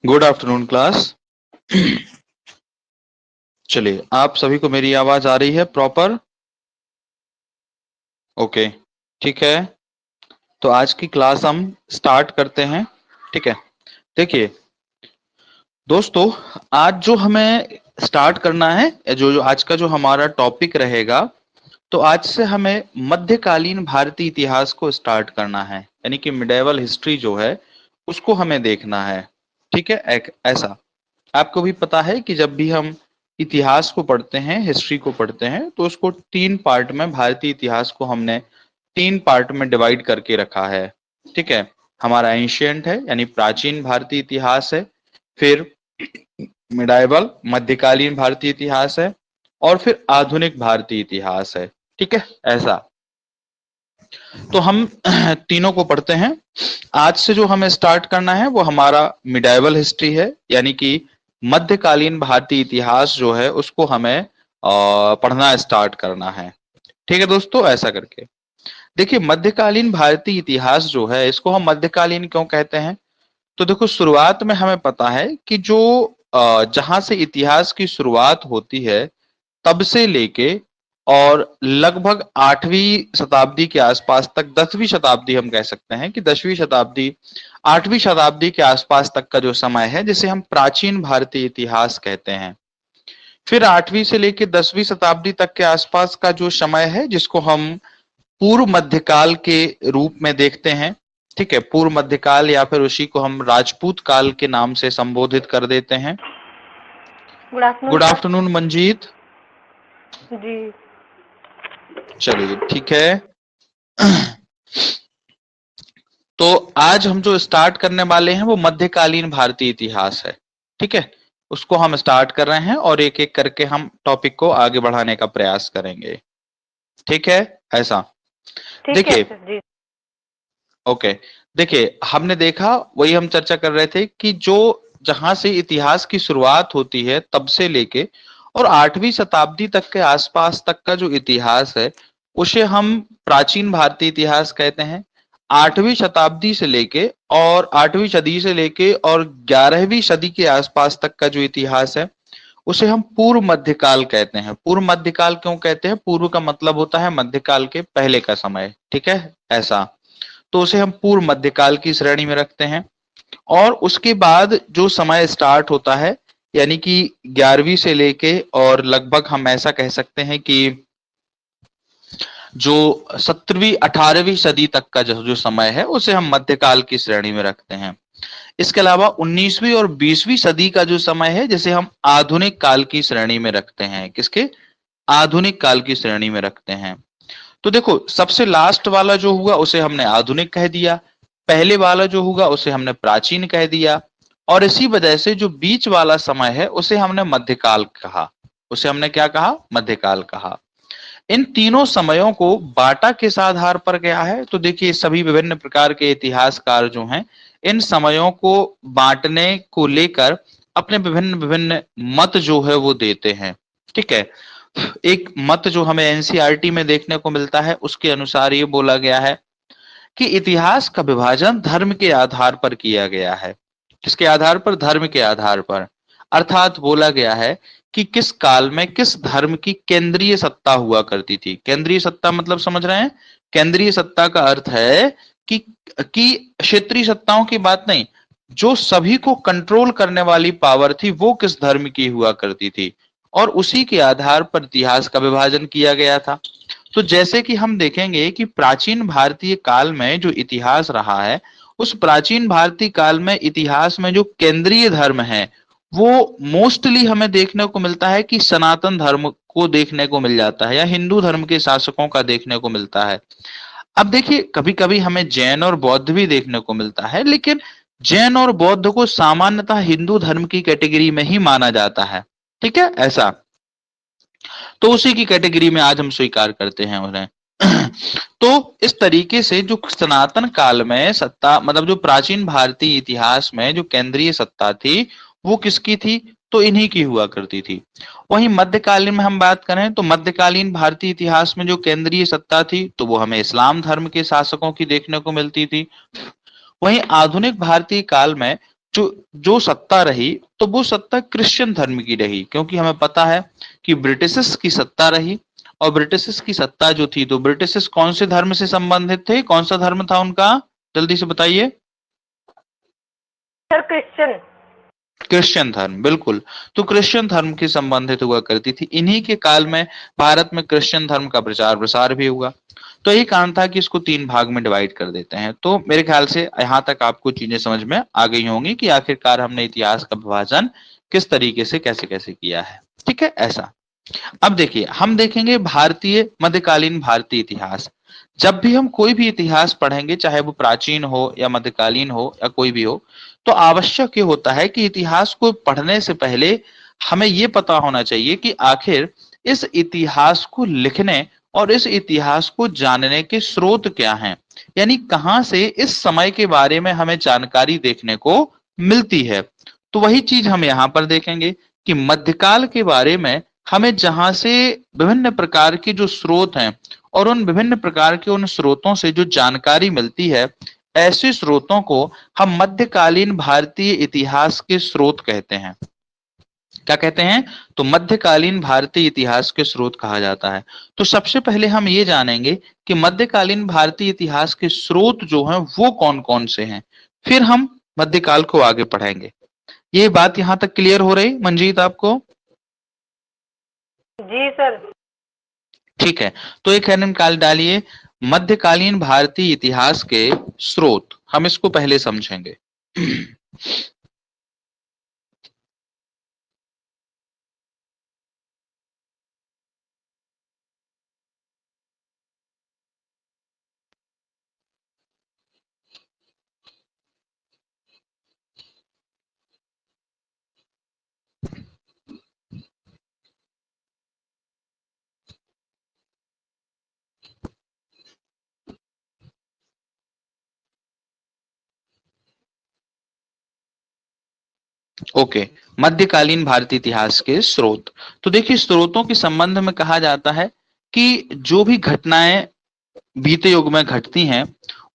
Good afternoon class. चलिए, आप सभी को मेरी आवाज आ रही है प्रॉपर? ओके, ठीक है। तो आज की क्लास हम स्टार्ट करते हैं। ठीक है, देखिए दोस्तों, आज जो हमें स्टार्ट करना है, जो जो आज का जो हमारा टॉपिक रहेगा, तो आज से हमें मध्यकालीन भारतीय इतिहास को स्टार्ट करना है, यानी कि मिडेवल हिस्ट्री जो है उसको हमें देखना है। ठीक है, ऐसा आपको भी पता है कि जब भी हम इतिहास को पढ़ते हैं, हिस्ट्री को पढ़ते हैं, तो उसको तीन पार्ट में, भारतीय इतिहास को हमने तीन पार्ट में डिवाइड करके रखा है। ठीक है, हमारा एंशियंट है यानी प्राचीन भारतीय इतिहास है, फिर मिडाइवल मध्यकालीन भारतीय इतिहास है, और फिर आधुनिक भारतीय इतिहास है। ठीक है, ऐसा तो हम तीनों को पढ़ते हैं। आज से जो हमें स्टार्ट करना है वो हमारा मिडाइवल हिस्ट्री है, यानी कि मध्यकालीन भारतीय इतिहास जो है उसको हमें पढ़ना स्टार्ट करना है। ठीक है दोस्तों, ऐसा करके देखिए, मध्यकालीन भारतीय इतिहास जो है इसको हम मध्यकालीन क्यों कहते हैं? तो देखो, शुरुआत में हमें पता है कि जो जहां से इतिहास की शुरुआत होती है तब से लेके और लगभग 8वीं शताब्दी के आसपास तक, 10वीं शताब्दी हम कह सकते हैं कि 10वीं शताब्दी 8वीं शताब्दी के आसपास तक का जो समय है जिसे हम प्राचीन भारतीय इतिहास कहते हैं। फिर 8वीं से लेके 10वीं शताब्दी तक के आसपास का जो समय है जिसको हम पूर्व मध्यकाल के रूप में देखते हैं। ठीक है, पूर्व मध्यकाल या फिर उसी को हम राजपूत काल के नाम से संबोधित कर देते हैं। Good afternoon good sir. Afternoon Manjeet. जी। चलिए, ठीक है। तो आज हम जो स्टार्ट करने वाले हैं वो मध्यकालीन भारतीय इतिहास है। ठीक है, उसको हम स्टार्ट कर रहे हैं और एक एक करके हम टॉपिक को आगे बढ़ाने का प्रयास करेंगे। ठीक है, ऐसा ठीक है देखिए। सर जी। ओके, देखिए हमने देखा, वही हम चर्चा कर रहे थे कि जो जहां से इतिहास की शुरुआत होती है तब से लेके और 8वीं शताब्दी तक के आसपास तक का जो इतिहास है उसे हम प्राचीन भारतीय इतिहास कहते हैं। 8वीं शताब्दी से लेके और 8वीं सदी से लेके और 11वीं सदी के आसपास तक का जो इतिहास है उसे हम पूर्व मध्यकाल कहते हैं। पूर्व मध्यकाल क्यों कहते हैं? पूर्व का मतलब होता है मध्यकाल के पहले का समय। ठीक है, ऐसा तो उसे हम पूर्व मध्यकाल की श्रेणी में रखते हैं। और उसके बाद जो समय स्टार्ट होता है, यानी कि 11वीं से लेके और लगभग हम ऐसा कह सकते हैं कि जो 17वीं 18वीं सदी तक का जो समय है उसे हम मध्यकाल की श्रेणी में रखते हैं। इसके अलावा 19वीं और 20वीं सदी का जो समय है जिसे हम आधुनिक काल की श्रेणी में रखते हैं। किसके? आधुनिक काल की श्रेणी में रखते हैं। तो देखो, सबसे लास्ट वाला जो हुआ उसे हमने आधुनिक कह दिया, पहले वाला जो हुआ उसे हमने प्राचीन कह दिया, और इसी वजह से जो बीच वाला समय है उसे हमने मध्यकाल कहा। उसे हमने क्या कहा? मध्यकाल कहा। इन तीनों समयों को बांटा किस आधार पर गया है? तो देखिए, सभी विभिन्न प्रकार के इतिहासकार जो हैं इन समयों को बांटने को लेकर अपने विभिन्न विभिन्न मत जो है वो देते हैं। ठीक है, एक मत जो हमें एनसीईआरटी में देखने को मिलता है उसके अनुसार ये बोला गया है कि इतिहास का विभाजन धर्म के आधार पर किया गया है। किसके आधार पर? धर्म के आधार पर। अर्थात बोला गया है कि किस काल में किस धर्म की केंद्रीय सत्ता हुआ करती थी। केंद्रीय सत्ता मतलब समझ रहे हैं? केंद्रीय सत्ता का अर्थ है कि क्षेत्रीय सत्ताओं की बात नहीं, जो सभी को कंट्रोल करने वाली पावर थी वो किस धर्म की हुआ करती थी, और उसी के आधार पर इतिहास का विभाजन किया गया था। तो जैसे कि हम देखेंगे कि प्राचीन भारतीय काल में जो इतिहास रहा है, उस प्राचीन भारतीय काल में इतिहास में जो केंद्रीय धर्म है वो मोस्टली हमें देखने को मिलता है कि सनातन धर्म को देखने को मिल जाता है, या हिंदू धर्म के शासकों का देखने को मिलता है। अब देखिए, कभी कभी हमें जैन और बौद्ध भी देखने को मिलता है, लेकिन जैन और बौद्ध को सामान्यतः हिंदू धर्म की कैटेगरी में ही माना जाता है। ठीक है, ऐसा तो उसी की कैटेगरी में आज हम स्वीकार करते हैं उन्हें। तो इस तरीके से जो सनातन काल में सत्ता, मतलब जो प्राचीन भारतीय इतिहास में जो केंद्रीय सत्ता थी वो किसकी थी? तो इन्हीं की हुआ करती थी। वहीं मध्यकालीन में हम बात करें तो मध्यकालीन भारतीय इतिहास में जो केंद्रीय सत्ता थी तो वो हमें इस्लाम धर्म के शासकों की देखने को मिलती थी। वहीं आधुनिक भारतीय काल में जो जो सत्ता रही तो वो सत्ता क्रिश्चियन धर्म की रही, क्योंकि हमें पता है कि ब्रिटिशर्स की सत्ता रही, और ब्रिटिशर्स की सत्ता जो थी, तो ब्रिटिशर्स कौन से धर्म से संबंधित थे, कौन सा धर्म था उनका, जल्दी से बताइए। Sir Christian. क्रिश्चियन धर्म, बिल्कुल। तो क्रिश्चियन धर्म के संबंधित हुआ करती थी। इन्हीं के काल में भारत में क्रिश्चियन धर्म का प्रचार प्रसार भी हुआ। तो यही कारण था कि इसको 3 भाग में डिवाइड कर देते हैं। तो मेरे ख्याल से यहाँ तक आपको चीजें समझ में आ गई होंगी कि आखिरकार हमने इतिहास का विभाजन किस तरीके से कैसे कैसे किया है। ठीक है, ऐसा। अब देखिए, हम देखेंगे भारतीय मध्यकालीन भारतीय इतिहास। जब भी हम कोई भी इतिहास पढ़ेंगे, चाहे वो प्राचीन हो या मध्यकालीन हो या कोई भी हो, तो आवश्यक ये होता है कि इतिहास को पढ़ने से पहले हमें ये पता होना चाहिए कि आखिर इस इतिहास को लिखने और इस इतिहास को जानने के स्रोत क्या हैं, यानी कहां से इस समय के बारे में हमें जानकारी देखने को मिलती है। तो वही चीज हम यहाँ पर देखेंगे कि मध्यकाल के बारे में हमें जहां से विभिन्न प्रकार के जो स्रोत हैं, और उन विभिन्न प्रकार के उन स्रोतों से जो जानकारी मिलती है, ऐसे स्रोतों को हम मध्यकालीन भारतीय इतिहास के स्रोत कहते हैं। क्या कहते हैं? तो मध्यकालीन भारतीय इतिहास के स्रोत कहा जाता है। तो सबसे पहले हम ये जानेंगे कि मध्यकालीन भारतीय इतिहास के स्रोत जो हैं वो कौन-कौन से हैं। फिर हम मध्यकाल को आगे पढ़ेंगे। ये बात यहां तक क्लियर हो रही मंजीत आपको? जी सर। ठीक है, तो एक हेडिंग निकाल डालिए, मध्यकालीन भारतीय इतिहास के स्रोत। हम इसको पहले समझेंगे। ओके, मध्यकालीन भारतीय इतिहास के स्रोत। तो देखिए, स्रोतों के संबंध में कहा जाता है कि जो भी घटनाएं बीते युग में घटती हैं,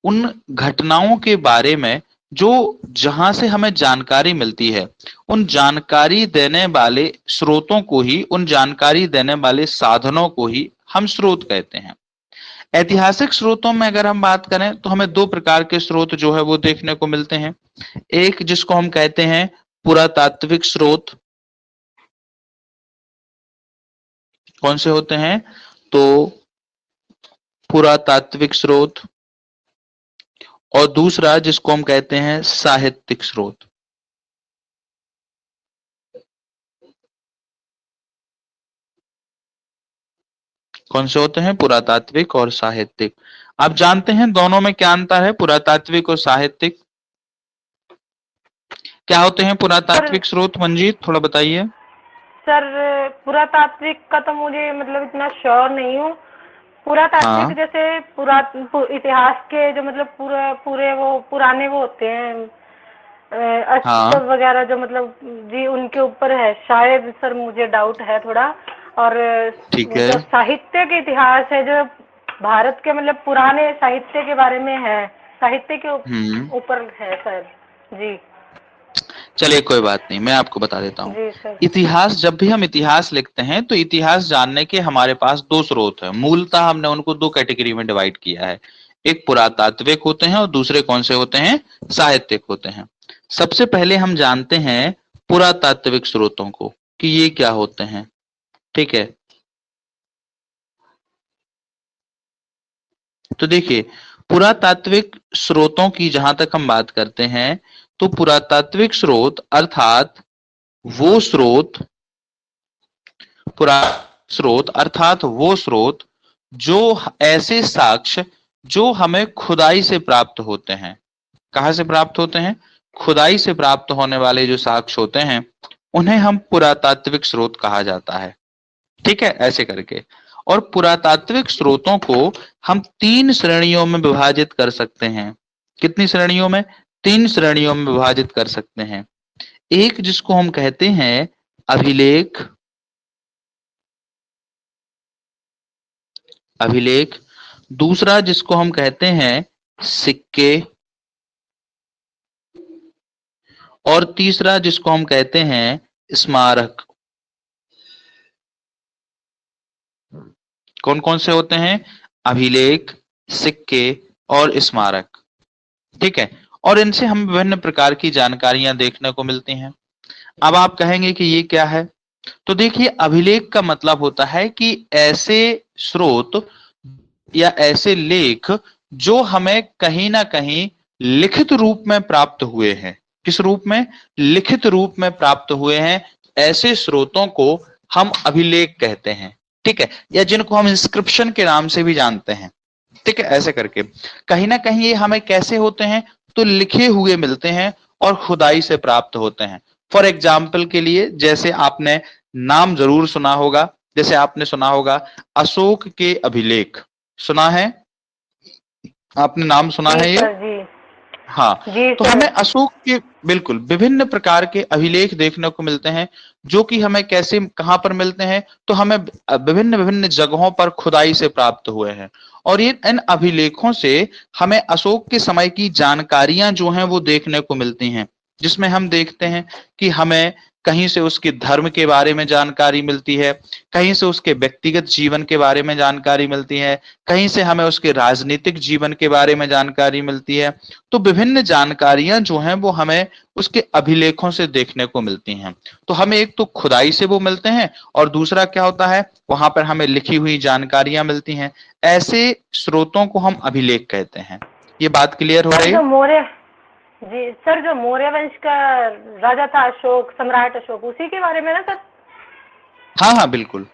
उन घटनाओं के बारे में जो जहां से हमें जानकारी मिलती है, उन जानकारी देने वाले स्रोतों को ही, उन जानकारी देने वाले साधनों को ही हम स्रोत कहते हैं। ऐतिहासिक स्रोतों में अगर हम बात करें तो हमें 2 प्रकार के स्रोत जो है वो देखने को मिलते हैं। एक जिसको हम कहते हैं पुरातात्विक स्रोत। कौन से होते हैं? तो पुरातात्विक स्रोत। और दूसरा जिसको हम कहते हैं साहित्यिक स्रोत। कौन से होते हैं? पुरातात्विक और साहित्यिक। आप जानते हैं दोनों में क्या अंतर है, पुरातात्विक और साहित्यिक? क्या होते हैं सर पुरातात्विक स्रोत मंजीत, थोड़ा बताइए। सर पुरातात्विक का तो मुझे मतलब इतना श्योर नहीं हूँ। पुरातात्विक हाँ जैसे इतिहास के जो मतलब पूरा पूरे वो पुराने वो होते हैं, अस्तित्व हाँ, वगैरह जो मतलब जी उनके ऊपर है शायद सर, मुझे डाउट है थोड़ा। और ठीक है। जो साहित्य के इतिहास है, जो भारत के मतलब पुराने साहित्य के बारे में है, साहित्य के हम्म, ऊपर है सर। जी। चलिए कोई बात नहीं, मैं आपको बता देता हूँ। जी सर। इतिहास, जब भी हम इतिहास लिखते हैं तो इतिहास जानने के हमारे पास 2 स्रोत हैं। मूलतः हमने उनको 2 कैटेगरी में डिवाइड किया है। एक पुरातात्विक होते हैं और दूसरे कौन से होते हैं? साहित्यिक होते हैं। सबसे पहले हम जानते हैं पुरातात्विक स्रोतों को कि ये क्या होते हैं। ठीक है, तो देखिए, पुरातात्विक स्रोतों की जहां तक हम बात करते हैं, तो पुरातात्विक स्रोत अर्थात वो स्रोत, पुरा स्रोत अर्थात वो स्रोत जो ऐसे साक्ष्य जो हमें खुदाई से प्राप्त होते हैं। कहाँ से प्राप्त होते हैं? खुदाई से प्राप्त होने वाले जो साक्ष्य होते हैं, उन्हें हम पुरातात्विक स्रोत कहा जाता है। ठीक है, ऐसे करके। और पुरातात्विक स्रोतों को हम 3 श्रेणियों में विभाजित कर सकते हैं। कितनी श्रेणियों में? 3 श्रेणियों में विभाजित कर सकते हैं। एक जिसको हम कहते हैं अभिलेख, अभिलेख। दूसरा जिसको हम कहते हैं सिक्के। और तीसरा जिसको हम कहते हैं स्मारक। कौन कौन से होते हैं? अभिलेख, सिक्के और स्मारक। ठीक है, और इनसे हमें विभिन्न प्रकार की जानकारियां देखने को मिलती हैं। अब आप कहेंगे कि ये क्या है? तो देखिए, अभिलेख का मतलब होता है कि ऐसे स्रोत या ऐसे लेख जो हमें कहीं ना कहीं लिखित रूप में प्राप्त हुए हैं। किस रूप में? लिखित रूप में प्राप्त हुए हैं। ऐसे स्रोतों को हम अभिलेख कहते हैं। ठीक है, या जिनको हम इंस्क्रिप्शन के नाम से भी जानते हैं। ठीक है, ऐसे करके कहीं ना कहीं ये हमें कैसे होते हैं? तो लिखे हुए मिलते हैं और खुदाई से प्राप्त होते हैं। फॉर एग्जाम्पल के लिए, जैसे आपने नाम जरूर सुना होगा, जैसे आपने सुना होगा अशोक के अभिलेख। सुना है? आपने नाम सुना जी है ये? सर जी। हाँ। जी तो सर। हमें अशोक के बिल्कुल विभिन्न प्रकार के अभिलेख देखने को मिलते हैं, जो कि हमें कैसे कहाँ पर मिलते हैं? तो हमें विभिन्न विभिन्न जगहों पर खुदाई से प्राप्त हुए हैं। और ये इन अभिलेखों से हमें अशोक के समय की जानकारियां जो हैं वो देखने को मिलती हैं, जिसमें हम देखते हैं कि हमें कहीं से उसके धर्म के बारे में जानकारी मिलती है, कहीं से उसके व्यक्तिगत जीवन के बारे में जानकारी मिलती है, कहीं से हमें उसके राजनीतिक जीवन के बारे में जानकारी मिलती है। तो विभिन्न जानकारियां जो हैं वो हमें उसके अभिलेखों से देखने को मिलती हैं। तो हमें एक तो खुदाई से वो मिलते हैं, और दूसरा क्या होता है, वहां पर हमें लिखी हुई जानकारियां मिलती हैं। ऐसे स्रोतों को हम अभिलेख कहते हैं। ये बात क्लियर हो सर रही जो है? मौर्य जी सर, जो मौर्य वंश का राजा था अशोक, सम्राट अशोक, उसी के बारे में ना सर? हाँ हाँ बिल्कुल,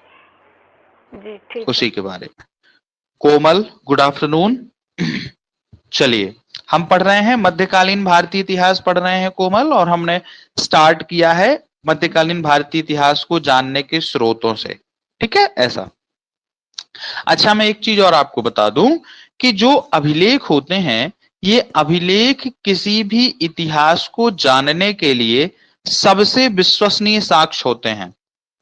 जी ठीक है। उसी के बारे में। कोमल, गुड आफ्टरनून। चलिए, हम पढ़ रहे हैं मध्यकालीन भारतीय इतिहास पढ़ रहे हैं कोमल, और हमने स्टार्ट किया है मध्यकालीन भारतीय इतिहास को जानने के स्रोतों से। ठीक है, ऐसा। अच्छा, मैं एक चीज और आपको बता दूं कि जो अभिलेख होते हैं, ये अभिलेख किसी भी इतिहास को जानने के लिए सबसे विश्वसनीय साक्ष्य होते हैं।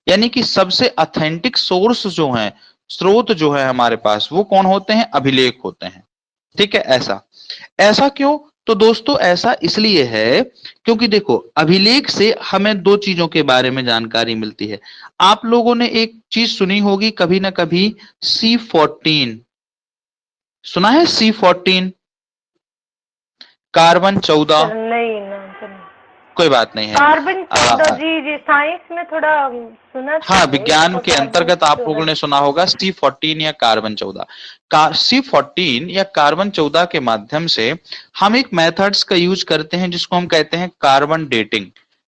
यानी कि सबसे ऑथेंटिक सोर्स जो है, स्रोत जो है हमारे पास, वो कौन होते हैं? अभिलेख होते हैं। ठीक है, ऐसा। ऐसा क्यों? तो दोस्तों, ऐसा इसलिए है क्योंकि देखो, अभिलेख से हमें दो चीजों के बारे में जानकारी मिलती है। आप लोगों ने एक चीज सुनी होगी कभी ना कभी, C14। सुना है C14? कार्बन 14। सर नहीं ना सर। कोई बात नहीं है। कार्बन आ, 14, जी जी, साइंस में थोड़ा सुना था हाँ, ये विज्ञान और के कार्बन अंतर्गत आप तो लोगों है। ने सुना होगा C14 या कार्बन 14। C14 या कार्बन 14 के माध्यम से हम एक मेथड्स का यूज करते हैं जिसको हम कहते हैं कार्बन डेटिंग।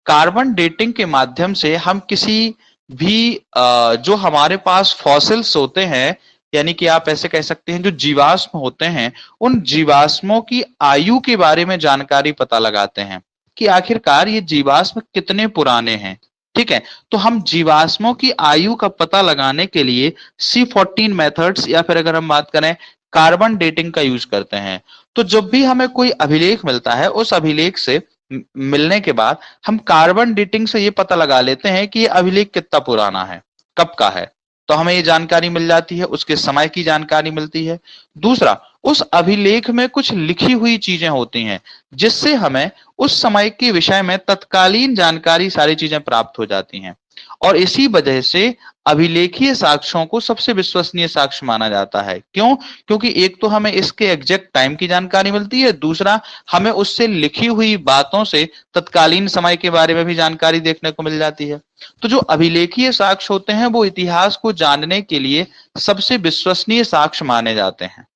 कार्बन डेटिंग के माध्यम से हम किसी भी जो हमारे पास फॉसिल्स होते हैं, यानी कि आप ऐसे कह सकते हैं जो जीवाश्म होते हैं, उन जीवाश्मों की आयु के बारे में जानकारी पता लगाते हैं कि आखिरकार ये जीवाश्म कितने पुराने हैं। ठीक है, तो हम जीवाश्मों की आयु का पता लगाने के लिए C14 मेथड्स, या फिर अगर हम बात करें कार्बन डेटिंग का यूज करते हैं। तो जब भी हमें कोई अभिलेख मिलता है, उस अभिलेख से मिलने के बाद हम कार्बन डेटिंग से ये पता लगा लेते हैं कि ये अभिलेख कितना पुराना है, कब का है। तो हमें ये जानकारी मिल जाती है, उसके समय की जानकारी मिलती है। दूसरा, उस अभिलेख में कुछ लिखी हुई चीजें होती हैं, जिससे हमें उस समय के विषय में तत्कालीन जानकारी, सारी चीजें प्राप्त हो जाती हैं। और इसी वजह से अभिलेखीय साक्ष्यों को सबसे विश्वसनीय साक्ष्य माना जाता है। क्यों? क्योंकि एक तो हमें इसके एग्जैक्ट टाइम की जानकारी मिलती है, दूसरा हमें उससे लिखी हुई बातों से तत्कालीन समय के बारे में भी जानकारी देखने को मिल जाती है। तो जो अभिलेखीय साक्ष्य होते हैं वो इतिहास को जानने के लिए सबसे विश्वसनीय साक्ष्य माने जाते हैं।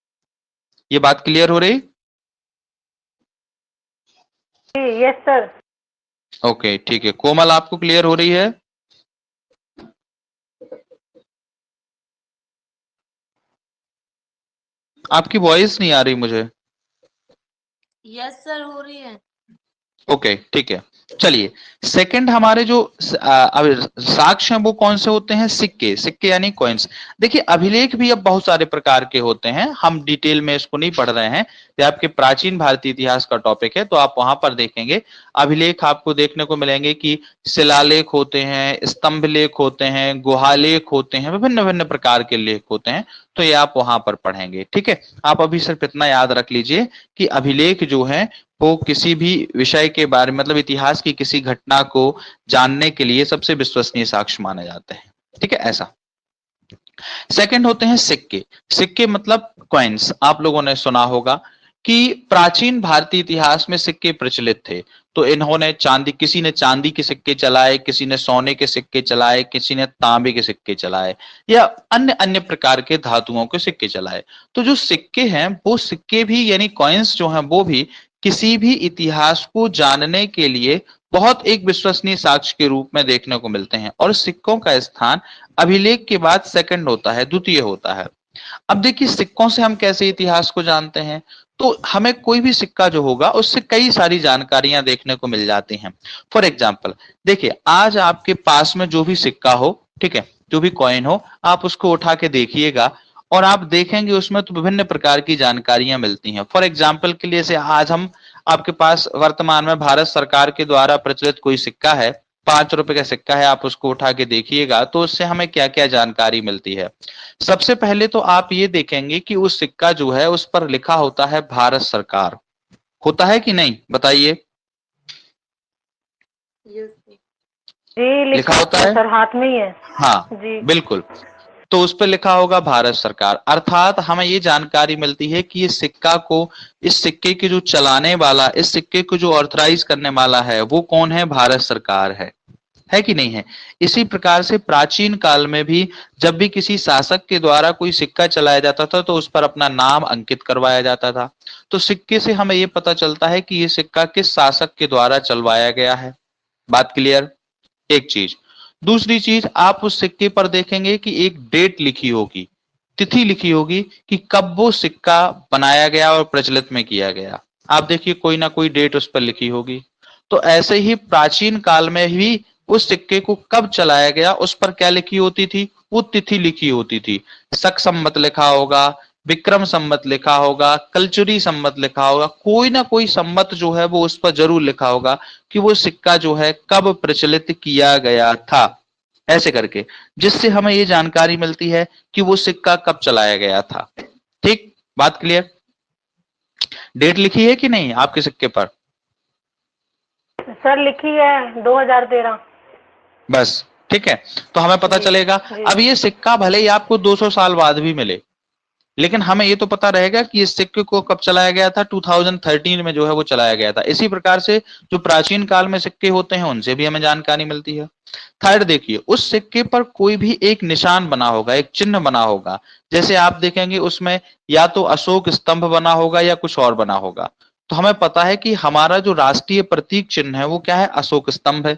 ये बात क्लियर हो रही? जी यस सर। ओके, ठीक है। कोमल, आपको क्लियर हो रही है? आपकी वॉइस नहीं आ रही मुझे। यस सर, हो रही है। ओके, ठीक है। चलिए, सेकंड हमारे जो साक्ष्य हैं वो कौन से होते हैं? सिक्के। सिक्के यानी कॉइन्स। देखिए, अभिलेख भी अब बहुत सारे प्रकार के होते हैं, हम डिटेल में इसको नहीं पढ़ रहे हैं। ये आपके प्राचीन भारतीय इतिहास का टॉपिक है, तो आप वहां पर देखेंगे अभिलेख आपको देखने को मिलेंगे कि शिलालेख होते हैं, स्तंभ लेख होते हैं, गुहालेख होते हैं, विभिन्न विभिन्न प्रकार के लेख होते हैं। तो ये आप वहां पर पढ़ेंगे। ठीक है, आप अभी सिर्फ इतना याद रख लीजिए कि अभिलेख जो है वो किसी भी विषय के बारे में मतलब इतिहास की किसी घटना को जानने के लिए सबसे विश्वसनीय साक्ष्य माने जाते हैं। ठीक है, ऐसा। सेकंड होते हैं सिक्के। सिक्के मतलब कॉइन्स। आप लोगों ने सुना होगा कि प्राचीन भारतीय इतिहास में सिक्के प्रचलित थे। तो इन्होंने चांदी, किसी ने चांदी के सिक्के चलाए, किसी ने सोने के सिक्के चलाए, किसी ने तांबे के सिक्के चलाए, या अन्य अन्य प्रकार के धातुओं के सिक्के चलाए। तो जो सिक्के हैं वो सिक्के भी यानी कॉइन्स जो हैं वो भी किसी भी इतिहास को जानने के लिए बहुत एक विश्वसनीय साक्ष्य के रूप में देखने को मिलते हैं। और सिक्कों का स्थान अभिलेख के बाद सेकंड होता है, द्वितीय होता है। अब देखिए सिक्कों से हम कैसे इतिहास को जानते हैं। तो हमें कोई भी सिक्का जो होगा उससे कई सारी जानकारियां देखने को मिल जाती हैं। फॉर एग्जाम्पल देखिए, आज आपके पास में जो भी सिक्का हो, ठीक है, जो भी कॉइन हो, आप उसको उठा के देखिएगा और आप देखेंगे उसमें तो विभिन्न प्रकार की जानकारियां मिलती हैं। फॉर एग्जाम्पल के लिए से आज हम आपके पास वर्तमान में भारत सरकार के द्वारा प्रचलित कोई सिक्का है, 5 रुपए का सिक्का है, आप उसको उठा के देखिएगा तो उससे हमें क्या क्या जानकारी मिलती है। सबसे पहले तो आप ये देखेंगे कि उस सिक्का जो है उस पर लिखा होता है भारत सरकार। होता है कि नहीं, बताइए। यस जी लिखा होता है सर, हाथ में ही है। हाँ, जी बिल्कुल। तो उस पर लिखा होगा भारत सरकार, अर्थात हमें ये जानकारी मिलती है कि इस सिक्का को, इस सिक्के के जो चलाने वाला, इस सिक्के को जो ऑथराइज करने वाला है वो कौन है, भारत सरकार है कि नहीं है। इसी प्रकार से प्राचीन काल में भी जब भी किसी शासक के द्वारा कोई सिक्का चलाया जाता था तो उस पर अपना नाम अंकित करवाया जाता था। तो सिक्के से हमें ये पता चलता है कि ये सिक्का किस शासक के द्वारा चलवाया गया है। बात क्लियर। एक चीज। दूसरी चीज, आप उस सिक्के पर देखेंगे कि एक डेट लिखी होगी, तिथि लिखी होगी कि कब वो सिक्का बनाया गया और प्रचलित में किया गया। आप देखिए कोई ना कोई डेट उस पर लिखी होगी। तो ऐसे ही प्राचीन काल में भी उस सिक्के को कब चलाया गया उस पर क्या लिखी होती थी, वो तिथि लिखी होती थी। शक संवत लिखा होगा, विक्रम संवत लिखा होगा, कलचुरी संवत लिखा होगा, कोई ना कोई संवत जो है वो उस पर जरूर लिखा होगा कि वो सिक्का जो है कब प्रचलित किया गया था, ऐसे करके, जिससे हमें ये जानकारी मिलती है कि वो सिक्का कब चलाया गया था। ठीक, बात क्लियर। डेट लिखी है कि नहीं आपके सिक्के पर? सर लिखी है 2013। बस ठीक है, तो हमें पता जी चलेगा। जी अब ये सिक्का भले ही आपको 200 साल बाद भी मिले, लेकिन हमें ये तो पता रहेगा कि इस सिक्के को कब चलाया गया था, 2013 में जो है वो चलाया गया था। इसी प्रकार से जो प्राचीन काल में सिक्के होते हैं उनसे भी हमें जानकारी मिलती है। थर्ड देखिए, उस सिक्के पर कोई भी एक निशान बना होगा, एक चिन्ह बना होगा। जैसे आप देखेंगे उसमें या तो अशोक स्तंभ बना होगा या कुछ और बना होगा। तो हमें पता है कि हमारा जो राष्ट्रीय प्रतीक चिन्ह है वो क्या है, अशोक स्तंभ है।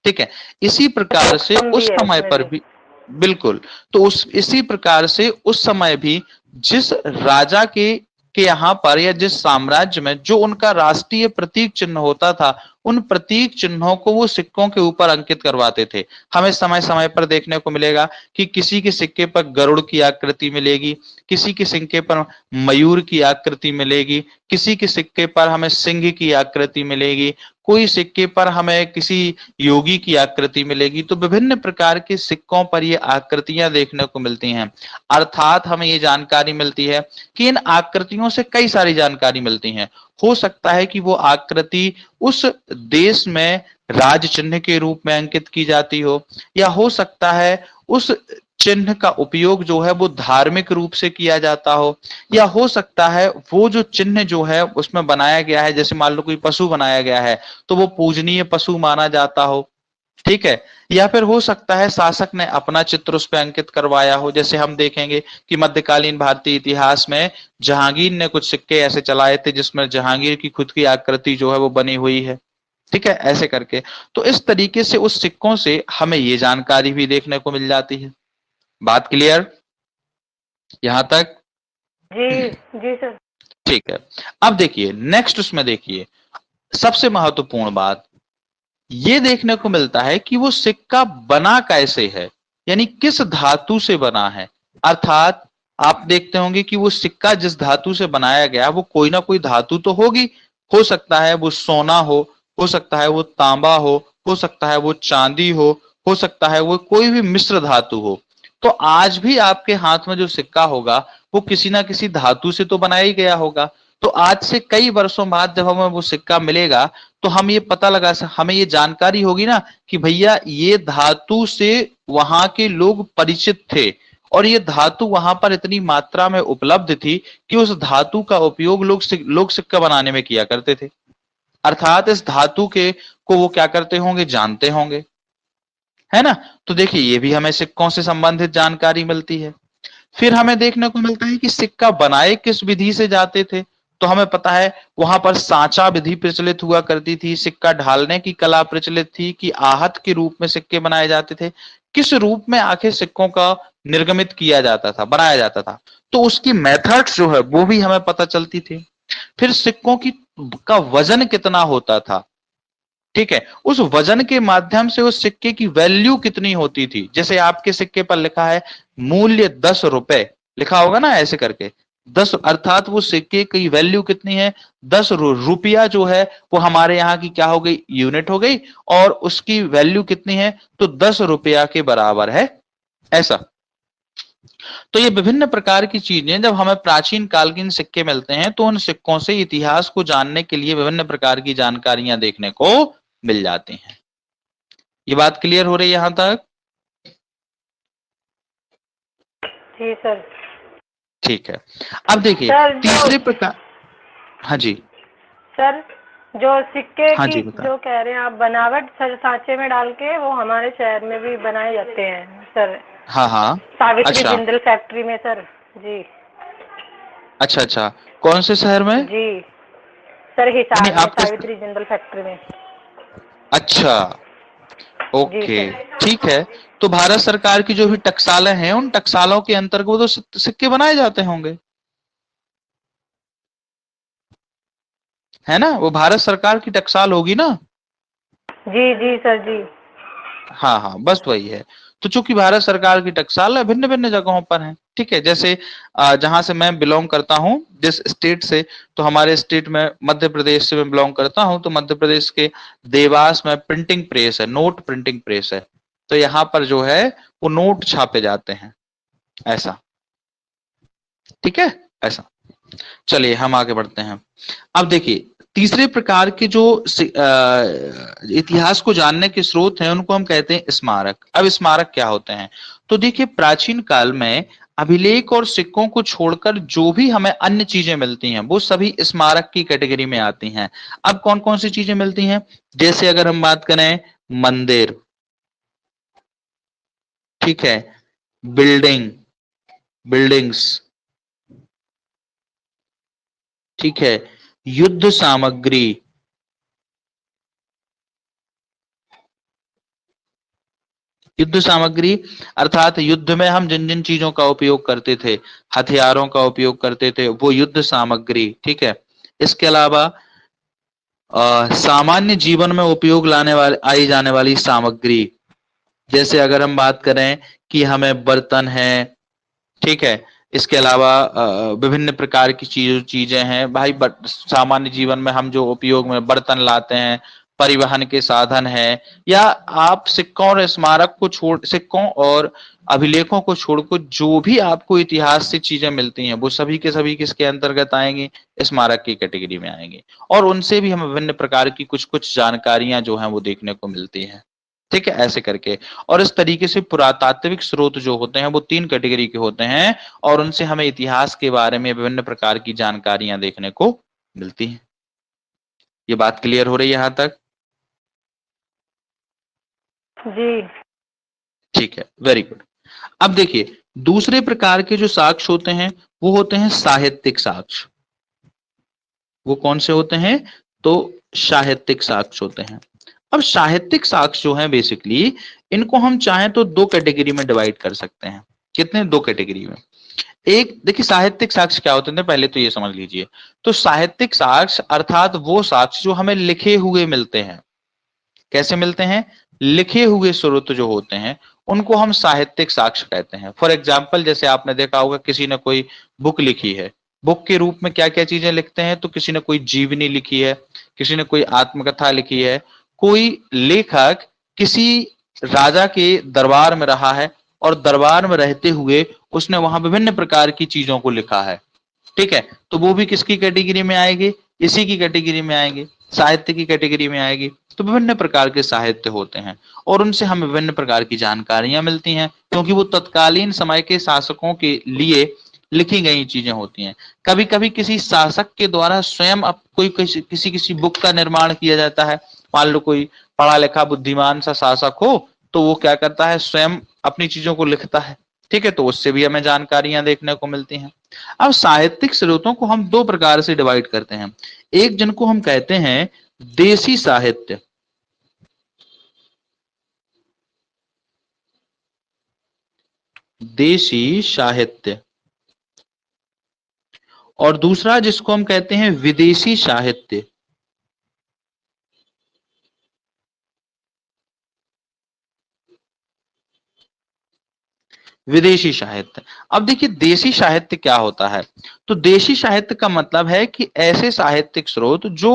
ठीक है, इसी प्रकार से भी उस है समय उसमें पर भी। भी, बिल्कुल, तो उस इसी प्रकार से उस समय भी जिस राजा के यहाँ पर या जिस साम्राज्य में जो उनका राष्ट्रीय प्रतीक चिन्ह होता था, उन प्रतीक चिन्हों को वो सिक्कों के ऊपर अंकित करवाते थे। हमें समय समय पर देखने को मिलेगा कि किसी के सिक्के पर गरुड़ की आकृति मिलेगी, किसी के सिक्के पर मयूर की आकृति मिलेगी, किसी के सिक्के पर हमें सिंह की आकृति मिलेगी, कोई सिक्के पर हमें किसी योगी की आकृति मिलेगी। तो विभिन्न प्रकार के सिक्कों पर ये आकृतियां देखने को मिलती हैं। अर्थात हमें ये जानकारी मिलती है कि इन आकृतियों से कई सारी जानकारी मिलती हैं। हो सकता है कि वो आकृति उस देश में राज चिन्ह के रूप में अंकित की जाती हो, या हो सकता है उस चिन्ह का उपयोग जो है वो धार्मिक रूप से किया जाता हो, या हो सकता है वो जो चिन्ह जो है उसमें बनाया गया है, जैसे मान लो कोई पशु बनाया गया है तो वो पूजनीय पशु माना जाता हो। ठीक है, या फिर हो सकता है शासक ने अपना चित्र उस पर अंकित करवाया हो। जैसे हम देखेंगे कि मध्यकालीन भारतीय इतिहास में जहांगीर ने कुछ सिक्के ऐसे चलाए थे जिसमें जहांगीर की खुद की आकृति जो है वो बनी हुई है। ठीक है, ऐसे करके। तो इस तरीके से उस सिक्कों से हमें ये जानकारी भी देखने को मिल जाती है। बात क्लियर यहां तक? जी जी सर। ठीक है, अब देखिए नेक्स्ट, उसमें देखिए सबसे महत्वपूर्ण बात ये देखने को मिलता है कि वो सिक्का बना कैसे है, यानी किस धातु से बना है। अर्थात आप देखते होंगे कि वो सिक्का जिस धातु से बनाया गया वो कोई ना कोई धातु तो होगी। हो सकता है वो सोना हो सकता है वो तांबा हो सकता है वो चांदी हो सकता है वो कोई भी मिश्र धातु हो। तो आज भी आपके हाथ में जो सिक्का होगा वो किसी ना किसी धातु से तो बनाया ही गया होगा। तो आज से कई वर्षों बाद जब हमें वो सिक्का मिलेगा तो हम ये पता लगा हमें ये जानकारी होगी ना कि भैया ये धातु से वहां के लोग परिचित थे और ये धातु वहां पर इतनी मात्रा में उपलब्ध थी कि उस धातु का उपयोग लोग सिक्का बनाने में किया करते थे। अर्थात इस धातु के को वो क्या करते होंगे, जानते होंगे, है ना। तो देखिए ये भी हमें सिक्कों से संबंधित जानकारी मिलती है। फिर हमें देखने को मिलता है कि सिक्का बनाए किस विधि से जाते थे। तो हमें पता है वहां पर सांचा विधि प्रचलित हुआ करती थी, सिक्का ढालने की कला प्रचलित थी कि आहत के रूप में सिक्के बनाए जाते थे। किस रूप में आखिर सिक्कों का निर्गमित किया जाता था, बनाया जाता था, तो उसकी मेथड्स जो है वो भी हमें पता चलती थी। फिर सिक्कों का वजन कितना होता था, ठीक है, उस वजन के माध्यम से उस सिक्के की वैल्यू कितनी होती थी। जैसे आपके सिक्के पर लिखा है मूल्य 10 रुपए, लिखा होगा ना ऐसे करके 10, अर्थात वो सिक्के की वैल्यू कितनी है, 10 रुपया जो है वो हमारे यहाँ की क्या हो गई, यूनिट हो गई, और उसकी वैल्यू कितनी है, तो 10 रुपया के बराबर है, ऐसा। तो ये विभिन्न प्रकार की चीजें जब हमें प्राचीन काल के सिक्के मिलते हैं तो उन सिक्कों से इतिहास को जानने के लिए विभिन्न प्रकार की जानकारियां देखने को मिल जाती हैं। ये बात क्लियर हो रही है यहां तक? जी सर। ठीक है, अब देखिए तीसरे प्रकार। हाँ जी सर, जो सिक्के हाँ की जी बता। जो कह रहे हैं आप बनावट सर सांचे में डाल के वो हमारे शहर में भी बनाए जाते हैं सर, हाँ हाँ, सावित्री अच्छा जिंदल फैक्ट्री में सर। जी अच्छा अच्छा, कौन से शहर में? जी सर, हिसार नहीं में आपके, सावित्री जिंदल फैक्ट्री में। अच्छा जी ओके, सर। ठीक है। तो भारत सरकार की जो भी टकसालें हैं उन टकसालों के अंतर्गत वो तो सिक्के बनाए जाते होंगे, है ना, वो भारत सरकार की टकसाल होगी ना। जी जी सर जी। हाँ हाँ, बस वही है। तो चूंकि भारत सरकार की टकसाल है भिन्न भिन्न जगहों पर है, ठीक है। जैसे जहां से मैं बिलोंग करता हूँ, जिस स्टेट से, तो हमारे स्टेट में मध्य प्रदेश से मैं बिलोंग करता हूँ, तो मध्य प्रदेश के देवास में प्रिंटिंग प्रेस है, नोट प्रिंटिंग प्रेस है। तो यहाँ पर जो है वो नोट छापे जाते हैं, ऐसा, ठीक है, ऐसा। चलिए हम आगे बढ़ते हैं। अब देखिए तीसरे प्रकार के जो इतिहास को जानने के स्रोत हैं उनको हम कहते हैं स्मारक। अब स्मारक क्या होते हैं? तो देखिए प्राचीन काल में अभिलेख और सिक्कों को छोड़कर जो भी हमें अन्य चीजें मिलती हैं वो सभी स्मारक की कैटेगरी में आती हैं। अब कौन कौन सी चीजें मिलती हैं? जैसे अगर हम बात करें मंदिर, ठीक है, बिल्डिंग्स, ठीक है, युद्ध सामग्री, युद्ध सामग्री अर्थात युद्ध में हम जिन जिन चीजों का उपयोग करते थे, हथियारों का उपयोग करते थे, वो युद्ध सामग्री, ठीक है। इसके अलावा सामान्य जीवन में उपयोग लाने वाले आई जाने वाली सामग्री, जैसे अगर हम बात करें कि हमें बर्तन है, ठीक है, इसके अलावा विभिन्न प्रकार की चीजें हैं भाई, सामान्य जीवन में हम जो उपयोग में बर्तन लाते हैं, परिवहन के साधन है, या आप सिक्कों और स्मारक को छोड़, सिक्कों और अभिलेखों को छोड़कर जो भी आपको इतिहास से चीजें मिलती हैं वो सभी के सभी किसके अंतर्गत आएंगे? स्मारक की कैटेगरी में आएंगे। और उनसे भी हमें विभिन्न प्रकार की कुछ कुछ जानकारियां जो हैं वो देखने को मिलती हैं, ठीक है, ऐसे करके। और इस तरीके से पुरातात्विक स्रोत जो होते हैं वो 3 कैटेगरी के होते हैं और उनसे हमें इतिहास के बारे में विभिन्न प्रकार की जानकारियां देखने को मिलती हैं। ये बात क्लियर हो रही है यहां तक? जी ठीक है, वेरी गुड। अब देखिए दूसरे प्रकार के जो साक्ष्य होते हैं वो होते हैं साहित्यिक साक्ष्य। वो कौन से होते हैं? तो साहित्यिक साक्ष्य होते हैं। अब साहित्यिक साक्ष्य जो है बेसिकली इनको हम चाहें तो 2 कैटेगरी में डिवाइड कर सकते हैं। कितने? 2 कैटेगरी में। एक देखिए साहित्यिक साक्ष्य क्या होते हैं पहले तो ये समझ लीजिए। तो साहित्यिक साक्ष्य अर्थात वो साक्ष्य जो हमें लिखे हुए मिलते हैं। कैसे मिलते हैं? लिखे हुए स्रोत जो होते हैं उनको हम साहित्यिक साक्ष्य कहते हैं। फॉर एग्जाम्पल जैसे आपने देखा होगा किसी ने कोई बुक लिखी है, बुक के रूप में क्या क्या चीजें लिखते हैं? तो किसी ने कोई जीवनी लिखी है, किसी ने कोई आत्मकथा लिखी है, कोई लेखक किसी राजा के दरबार में रहा है और दरबार में रहते हुए उसने वहां विभिन्न प्रकार की चीजों को लिखा है, ठीक है, तो वो भी किसकी कैटेगरी में आएगी? इसी की कैटेगरी में आएगी, साहित्य की कैटेगरी में आएगी। तो विभिन्न प्रकार के साहित्य होते हैं और उनसे हमें विभिन्न प्रकार की जानकारियां मिलती हैं, क्योंकि वो तत्कालीन समय के शासकों के लिए लिखी गई चीजें होती हैं। कभी कभी किसी शासक के द्वारा स्वयं कोई किसी किसी बुक का निर्माण किया जाता है। मान लो कोई पढ़ा लिखा बुद्धिमान सा शासक हो, तो वो क्या करता है, स्वयं अपनी चीजों को लिखता है। ठीक है, तो उससे भी हमें जानकारियां देखने को मिलती हैं। अब साहित्यिक स्रोतों को हम दो प्रकार से डिवाइड करते हैं। एक जिनको हम कहते हैं देसी साहित्य, देसी साहित्य, और दूसरा जिसको हम कहते हैं विदेशी साहित्य। विदेशी साहित्य। अब देखिए देसी साहित्य क्या होता है। तो देशी साहित्य का मतलब है कि ऐसे साहित्यिक स्रोत जो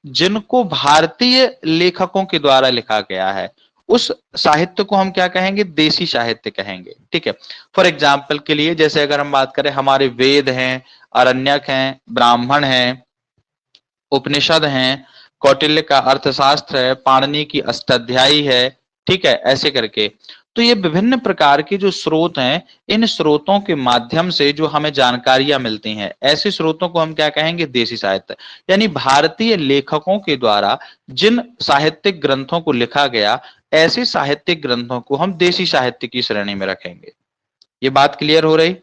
जिनको भारतीय लेखकों के द्वारा लिखा गया है, उस साहित्य को हम क्या कहेंगे? देसी साहित्य कहेंगे। ठीक है, फॉर एग्जाम्पल के लिए जैसे अगर हम बात करें, हमारे वेद हैं, अरण्यक हैं, ब्राह्मण हैं, उपनिषद हैं, कौटिल्य का अर्थशास्त्र है, पाणिनि की अष्टाध्यायी है। ठीक है, ऐसे करके तो ये विभिन्न प्रकार के जो स्रोत हैं, इन स्रोतों के माध्यम से जो हमें जानकारियां मिलती हैं, ऐसे स्रोतों को हम क्या कहेंगे? देसी साहित्य। यानी भारतीय लेखकों के द्वारा जिन साहित्यिक ग्रंथों को लिखा गया, ऐसे साहित्यिक ग्रंथों को हम देसी साहित्य की श्रेणी में रखेंगे। ये बात क्लियर हो रही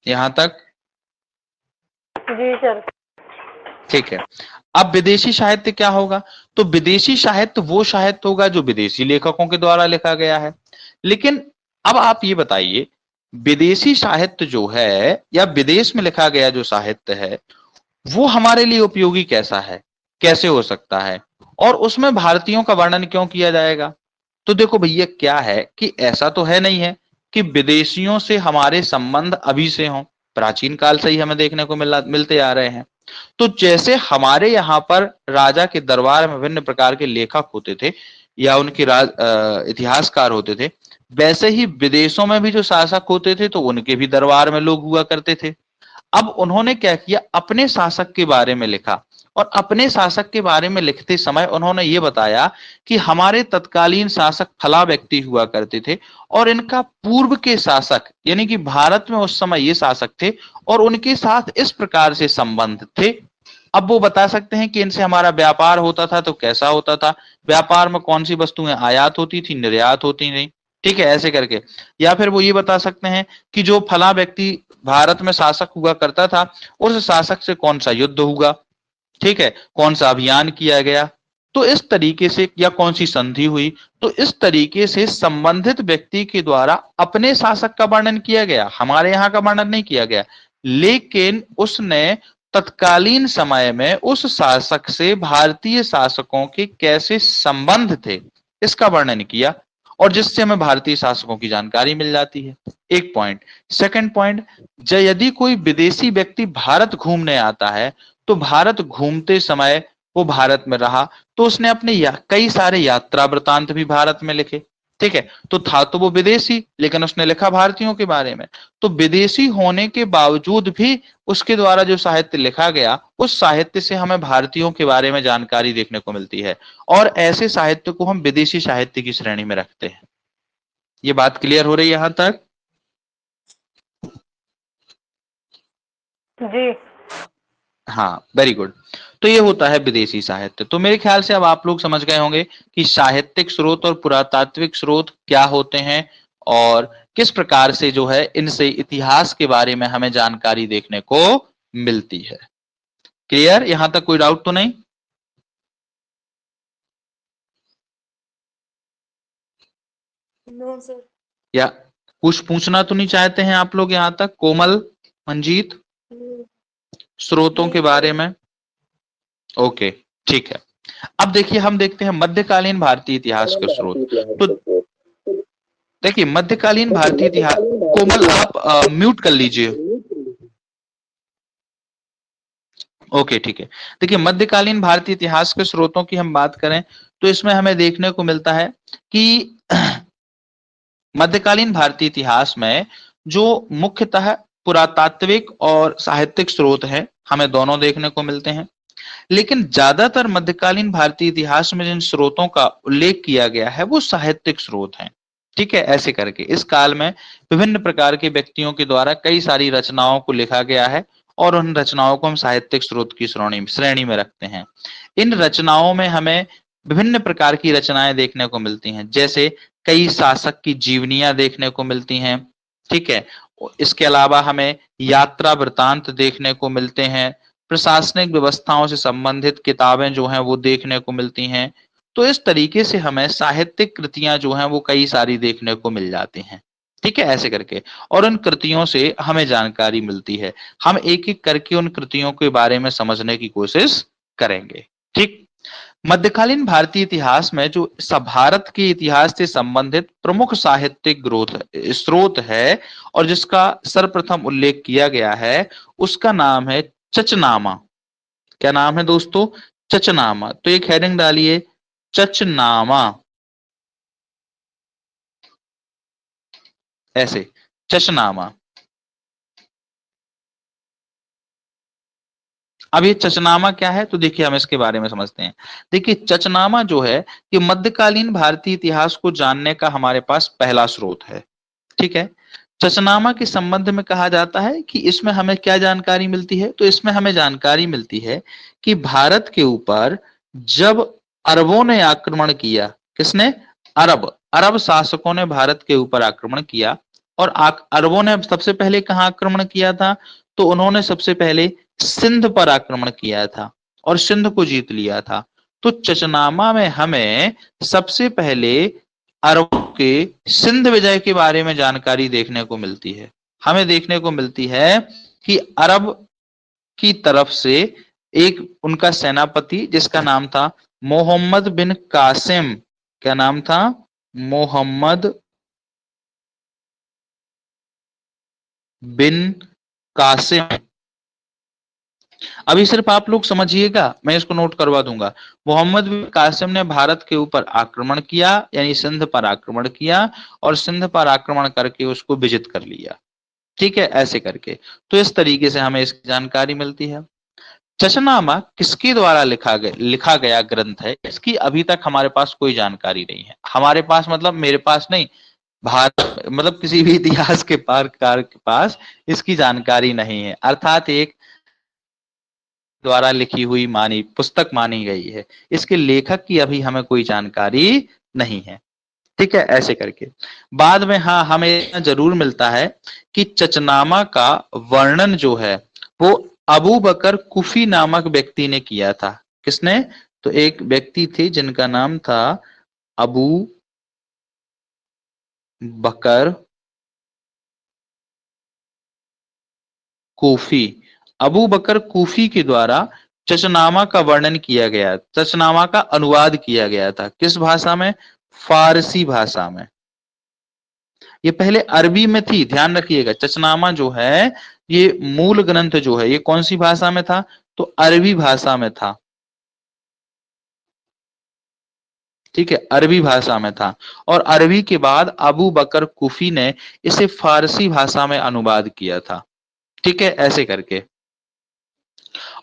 यहां तक? जी सर। ठीक है, अब विदेशी साहित्य क्या होगा? तो विदेशी साहित्य वो साहित्य होगा जो विदेशी लेखकों के द्वारा लिखा गया है। लेकिन अब आप ये बताइए, विदेशी साहित्य जो है या विदेश में लिखा गया जो साहित्य है, वो हमारे लिए उपयोगी कैसा है, कैसे हो सकता है, और उसमें भारतीयों का वर्णन क्यों किया जाएगा? तो देखो भैया, क्या है कि ऐसा तो है नहीं है कि विदेशियों से हमारे संबंध अभी से हों, प्राचीन काल से ही हमें देखने को मिलते आ रहे हैं। तो जैसे हमारे यहाँ पर राजा के दरबार में विभिन्न प्रकार के लेखक होते थे या उनके इतिहासकार होते थे, वैसे ही विदेशों में भी जो शासक होते थे तो उनके भी दरबार में लोग हुआ करते थे। अब उन्होंने क्या किया, अपने शासक के बारे में लिखा, और अपने शासक के बारे में लिखते समय उन्होंने ये बताया कि हमारे तत्कालीन शासक फला व्यक्ति हुआ करते थे, और इनका पूर्व के शासक यानी कि भारत में उस समय ये शासक थे और उनके साथ इस प्रकार से संबंध थे। अब वो बता सकते हैं कि इनसे हमारा व्यापार होता था तो कैसा होता था, व्यापार में कौन सी वस्तुएं आयात होती थी, निर्यात होती नहीं। ठीक है, ऐसे करके। या फिर वो ये बता सकते हैं कि जो फला व्यक्ति भारत में शासक हुआ करता था, उस शासक से कौन सा युद्ध हुआ, ठीक है, कौन सा अभियान किया गया, तो इस तरीके से, या कौन सी संधि हुई, तो इस तरीके से संबंधित व्यक्ति के द्वारा अपने शासक का वर्णन किया गया, हमारे यहाँ का वर्णन नहीं किया गया। लेकिन उसने तत्कालीन समय में उस शासक से भारतीय शासकों के कैसे संबंध थे, इसका वर्णन किया, और जिससे हमें भारतीय शासकों की जानकारी मिल जाती है। एक पॉइंट। सेकंड पॉइंट, यदि कोई विदेशी व्यक्ति भारत घूमने आता है, तो भारत घूमते समय वो भारत में रहा, तो उसने अपने कई सारे यात्रा वृतांत भी भारत में लिखे। ठीक है, तो था तो वो विदेशी, लेकिन उसने लिखा भारतीयों के बारे में। तो विदेशी होने के बावजूद भी उसके द्वारा जो साहित्य लिखा गया, उस साहित्य से हमें भारतीयों के बारे में जानकारी देखने को मिलती है, और ऐसे साहित्य को हम विदेशी साहित्य की श्रेणी में रखते हैं। ये बात क्लियर हो रही है यहां तक? जी हाँ, वेरी गुड। तो ये होता है विदेशी साहित्य। तो मेरे ख्याल से अब आप लोग समझ गए होंगे कि साहित्यिक स्रोत और पुरातात्विक स्रोत क्या होते हैं, और किस प्रकार से जो है इनसे इतिहास के बारे में हमें जानकारी देखने को मिलती है। क्लियर? यहां तक कोई डाउट तो नहीं? No sir. या कुछ पूछना तो नहीं चाहते हैं आप लोग यहां तक? कोमल, मंजीत, स्रोतों के बारे में? ओके, ठीक है। अब देखिए, हम देखते हैं मध्यकालीन भारतीय इतिहास के स्रोत। तो देखिए, मध्यकालीन भारतीय इतिहास, कोमल आप म्यूट कर लीजिए। ओके, ठीक है। देखिए, मध्यकालीन भारतीय इतिहास के स्रोतों की हम बात करें तो इसमें हमें देखने को मिलता है कि मध्यकालीन भारतीय इतिहास में जो मुख्यतः पुरातात्विक और साहित्यिक स्रोत हैं, हमें दोनों देखने को मिलते हैं। लेकिन ज्यादातर मध्यकालीन भारतीय इतिहास में जिन स्रोतों का उल्लेख किया गया है वो साहित्यिक स्रोत हैं। ठीक है, ऐसे करके इस काल में विभिन्न प्रकार के व्यक्तियों के द्वारा कई सारी रचनाओं को लिखा गया है और उन रचनाओं को हम साहित्यिक स्रोत की श्रेणी में रखते हैं। इन रचनाओं में हमें विभिन्न प्रकार की रचनाएं देखने को मिलती हैं, जैसे कई शासक की जीवनियां देखने को मिलती हैं। ठीक है, इसके अलावा हमें यात्रा वृतांत देखने को मिलते हैं, प्रशासनिक व्यवस्थाओं से संबंधित किताबें जो हैं वो देखने को मिलती हैं। तो इस तरीके से हमें साहित्यिक कृतियां जो हैं वो कई सारी देखने को मिल जाती हैं। ठीक है, ऐसे करके, और उन कृतियों से हमें जानकारी मिलती है। हम एक एक करके उन कृतियों के बारे में समझने की कोशिश करेंगे। ठीक, मध्यकालीन भारतीय इतिहास में जो भारत के इतिहास से संबंधित प्रमुख साहित्यिक स्रोत है और जिसका सर्वप्रथम उल्लेख किया गया है उसका नाम है चचनामा। क्या नाम है दोस्तों? चचनामा। तो एक हेडिंग डालिए, चचनामा, ऐसे, चचनामा। अब ये चचनामा क्या है तो देखिए हम इसके बारे में समझते हैं। देखिए चचनामा जो है ये मध्यकालीन भारतीय इतिहास को जानने का हमारे पास पहला स्रोत है। ठीक है, चचनामा के संबंध में कहा जाता है कि इसमें हमें क्या जानकारी मिलती है, तो इसमें हमें जानकारी मिलती है कि भारत के ऊपर जब अरबों ने आक्रमण किया, किसने? अरब शासकों ने भारत के ऊपर आक्रमण किया। और अरबों ने सबसे पहले कहाँ आक्रमण किया था? तो उन्होंने सबसे पहले सिंध पर आक्रमण किया था और सिंध को जीत लिया था। तो चचनामा में हमें सबसे पहले अरबों के सिंध विजय के बारे में जानकारी देखने को मिलती है। हमें देखने को मिलती है कि अरब की तरफ से एक उनका सेनापति जिसका नाम था मोहम्मद बिन कासिम। क्या नाम था? मोहम्मद बिन कासिम। अभी सिर्फ आप लोग समझिएगा, मैं इसको नोट करवा दूंगा। मोहम्मद बिन कासिम ने भारत के ऊपर आक्रमण किया, यानी सिंध पर आक्रमण किया और सिंध पर आक्रमण करके उसको विजित कर लिया। ठीक है, ऐसे करके। तो इस तरीके से हमें इसकी जानकारी मिलती है। चचनामा किसके द्वारा लिखा गया ग्रंथ है, इसकी अभी तक हमारे पास कोई जानकारी नहीं है। हमारे पास मतलब मेरे पास नहीं, भारत मतलब किसी भी इतिहास के पारकार के पास इसकी जानकारी नहीं है। अर्थात एक द्वारा लिखी हुई पुस्तक मानी गई है। इसके लेखक की अभी हमें कोई जानकारी नहीं है। ठीक है, ऐसे करके। बाद में हाँ हमें जरूर मिलता है कि चचनामा का वर्णन जो है वो अबू बकर कुफी नामक व्यक्ति ने किया था। किसने? तो एक व्यक्ति थे जिनका नाम था अबू बकर कूफी। अबू बकर कूफी के द्वारा चचनामा का वर्णन किया गया, चचनामा का अनुवाद किया गया था। किस भाषा में? फारसी भाषा में। ये पहले अरबी में थी, ध्यान रखिएगा। चचनामा जो है ये मूल ग्रंथ जो है ये कौन सी भाषा में था? तो अरबी भाषा में था। ठीक है, अरबी भाषा में था। और अरबी के बाद अबू बकर कुफी ने इसे फारसी भाषा में अनुवाद किया था। ठीक है, ऐसे करके।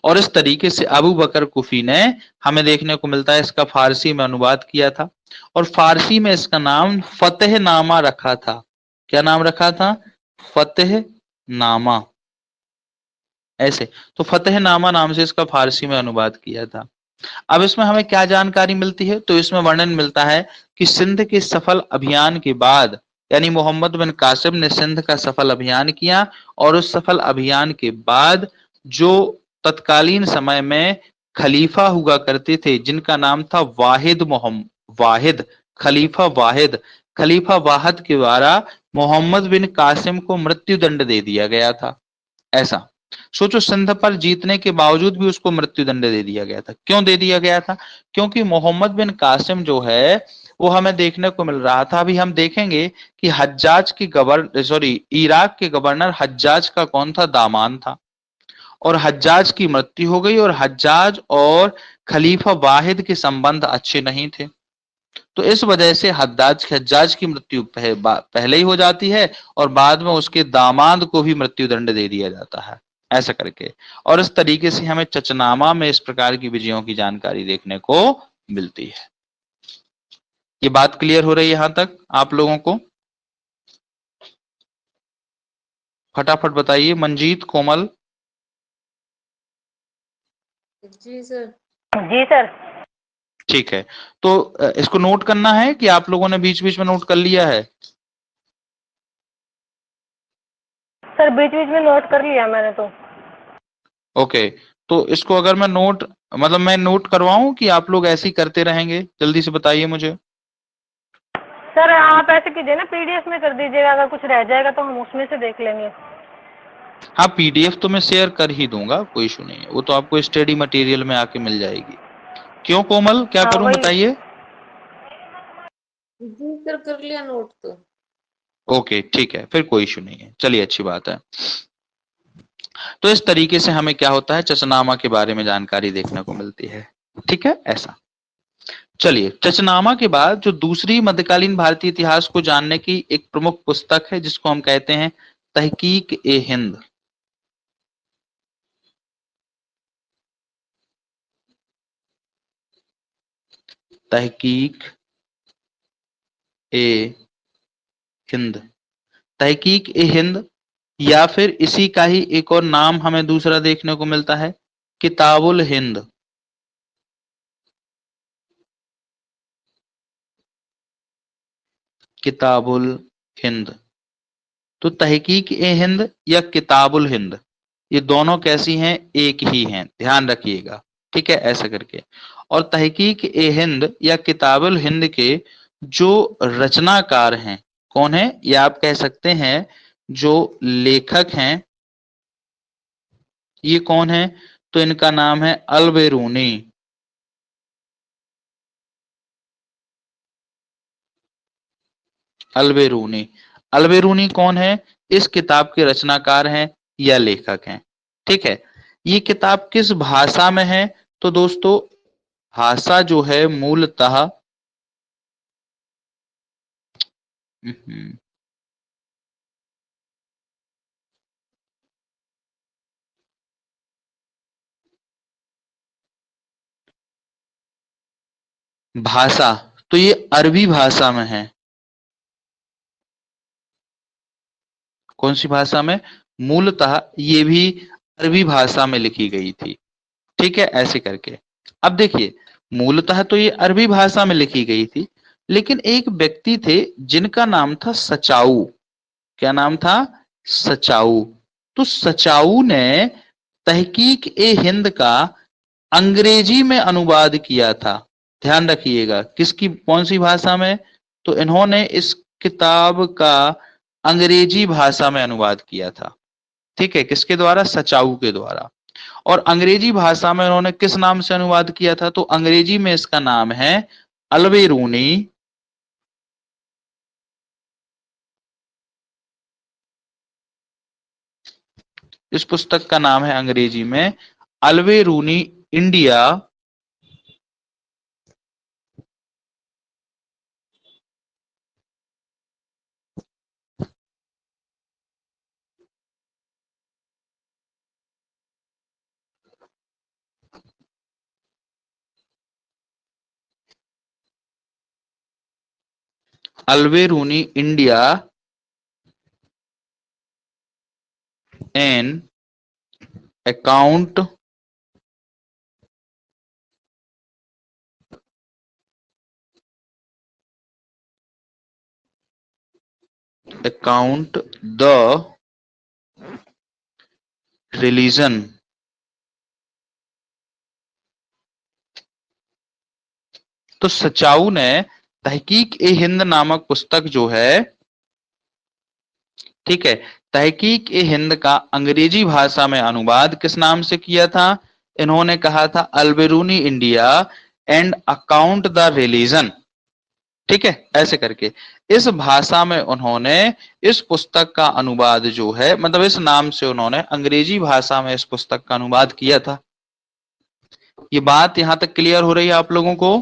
और इस तरीके से अबू बकर कुफी ने हमें देखने को मिलता है इसका फारसी में अनुवाद किया था और फारसी में इसका नाम फतेहनामा रखा था। क्या नाम रखा था? फतेहनामा। ऐसे, तो फतेहनामा नाम से इसका फारसी में अनुवाद किया था। अब इसमें हमें क्या जानकारी मिलती है? तो इसमें वर्णन मिलता है कि सिंध के सफल अभियान के बाद, यानी मोहम्मद बिन कासिम ने सिंध का सफल अभियान किया और उस सफल अभियान के बाद जो तत्कालीन समय में खलीफा हुआ करते थे जिनका नाम था वाहिद, खलीफा वाहिद के द्वारा मोहम्मद बिन कासिम को मृत्यु दंड दे दिया गया था। ऐसा सोचो, सिंध पर जीतने के बावजूद भी उसको मृत्यु दंड दे दिया गया था। क्यों दे दिया गया था? क्योंकि मोहम्मद बिन कासिम जो है वो हमें देखने को मिल रहा था, अभी हम देखेंगे कि इराक के गवर्नर हज्जाज का कौन था? दामान था। और हज्जाज की मृत्यु हो गई और हज्जाज और खलीफा वाहिद के संबंध अच्छे नहीं थे। तो इस वजह से हज्जाज की मृत्यु पहले ही हो जाती है और बाद में उसके दामाद को भी मृत्यु दंड दे दिया जाता है, ऐसा करके। और इस तरीके से हमें चचनामा में इस प्रकार की विजयों की जानकारी देखने को मिलती है। ये बात क्लियर हो रही है यहां तक आप लोगों को? फटाफट बताइए, मंजीत, कोमल। जी सर। जी सर। ठीक है, तो इसको नोट करना है कि आप लोगों ने बीच बीच में नोट कर लिया है? सर बीच बीच में नोट कर लिया मैंने तो। ओके, तो इसको अगर मैं नोट करवाऊं कि आप लोग ऐसे ही करते रहेंगे? जल्दी से बताइए मुझे। सर आप ऐसे कीजिए ना, पीडीएफ में कर दीजिएगा, अगर कुछ रह जाएगा तो हम उसमें से देख लेंगे। हाँ, पीडीएफ तो मैं शेयर कर ही दूंगा, कोई इशू नहीं है, वो तो आपको स्टडी मटेरियल में आके मिल जाएगी। क्यों कोमल, क्या हाँ करूं वही। बताइए? जी सर, कर लिया नोट तो। ओके ठीक है, फिर कोई इशू नहीं है, चलिए अच्छी बात है। तो इस तरीके से हमें क्या होता है, चचनामा के बारे में जानकारी देखने को मिलती है। ठीक है, ऐसा। चलिए, चचनामा के बाद जो दूसरी मध्यकालीन भारतीय इतिहास को जानने की एक प्रमुख पुस्तक है, जिसको हम कहते हैं तहकीक ए हिंद। तहकीक ए हिंद। तहकीक ए हिंद, या फिर इसी का ही एक और नाम हमें दूसरा देखने को मिलता है, किताबुल हिंद। किताबुल हिंद। तो तहकीक ए हिंद या किताबुल हिंद, ये दोनों कैसी हैं? एक ही हैं, ध्यान रखिएगा। ठीक है, ऐसा करके। और तहकीक ए हिंद या किताबुल हिंद के जो रचनाकार हैं, कौन है? या आप कह सकते हैं जो लेखक हैं, ये कौन है? तो इनका नाम है अल-बेरूनी। अल-बेरूनी। अल-बेरूनी कौन है? इस किताब के रचनाकार हैं या लेखक हैं। ठीक है, ये किताब किस भाषा में है? तो दोस्तों, भाषा जो है मूलतः भाषा, तो ये अरबी भाषा में है। कौन सी भाषा में? मूलतः ये भी अरबी भाषा में लिखी गई थी। ठीक है, ऐसे करके। अब देखिए, मूलतः तो ये अरबी भाषा में लिखी गई थी, लेकिन एक व्यक्ति थे जिनका नाम था सचाऊ। क्या नाम था? सचाऊ। तो सचाऊ ने तहकीक ए हिंद का अंग्रेजी में अनुवाद किया था। ध्यान रखिएगा, किसकी, कौन सी भाषा में? तो इन्होंने इस किताब का अंग्रेजी भाषा में अनुवाद किया था। ठीक है, किसके द्वारा? सचाऊ के द्वारा। और अंग्रेजी भाषा में उन्होंने किस नाम से अनुवाद किया था? तो अंग्रेजी में इसका नाम है अल-बेरूनी। इस पुस्तक का नाम है अंग्रेजी में Alberuni India Alberuni India an account the religion. तो सचाऊ ने तहकीक ए हिंद नामक पुस्तक जो है, ठीक है, तहकीक ए हिंद का अंग्रेजी भाषा में अनुवाद किस नाम से किया था? इन्होंने कहा था Alberuni India and account the religion. ठीक है, ऐसे करके इस भाषा में उन्होंने इस पुस्तक का अनुवाद जो है, मतलब इस नाम से उन्होंने अंग्रेजी भाषा में इस पुस्तक का अनुवाद किया था। ये बात यहां तक क्लियर हो रही है आप लोगों को?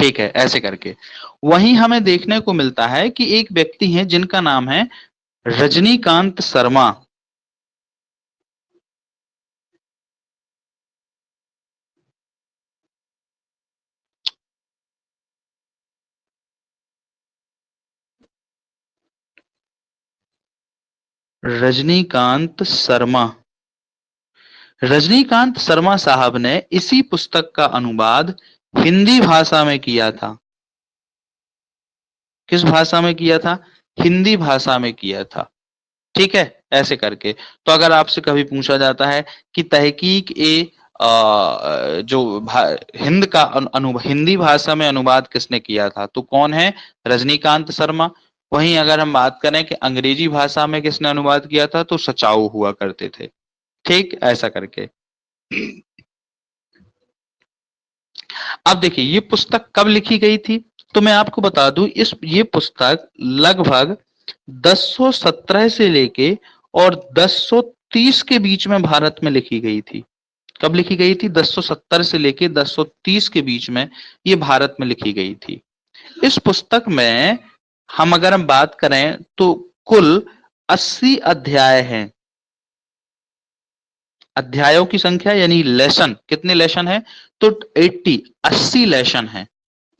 ठीक है, ऐसे करके। वहीं हमें देखने को मिलता है कि एक व्यक्ति है जिनका नाम है रजनीकांत शर्मा। रजनीकांत शर्मा। रजनीकांत शर्मा साहब ने इसी पुस्तक का अनुवाद हिंदी भाषा में किया था। किस भाषा में किया था? हिंदी भाषा में किया था। ठीक है, ऐसे करके। तो अगर आपसे कभी पूछा जाता है कि तहकीक ए हिंद का हिंदी भाषा में अनुवाद किसने किया था, तो कौन है? रजनीकांत शर्मा। वहीं अगर हम बात करें कि अंग्रेजी भाषा में किसने अनुवाद किया था, तो सचाऊ हुआ करते थे। ठीक, ऐसा करके। अब देखिए ये पुस्तक कब लिखी गई थी, तो मैं आपको बता दूं ये पुस्तक लगभग 1017 से लेके और 1030 के बीच में भारत में लिखी गई थी। कब लिखी गई थी? 1070 से लेके 1030 के बीच में ये भारत में लिखी गई थी। इस पुस्तक में अगर हम बात करें तो कुल 80 अध्याय हैं। अध्यायों की संख्या यानी लेसन, कितने लेसन है? तो 80 लेसन है।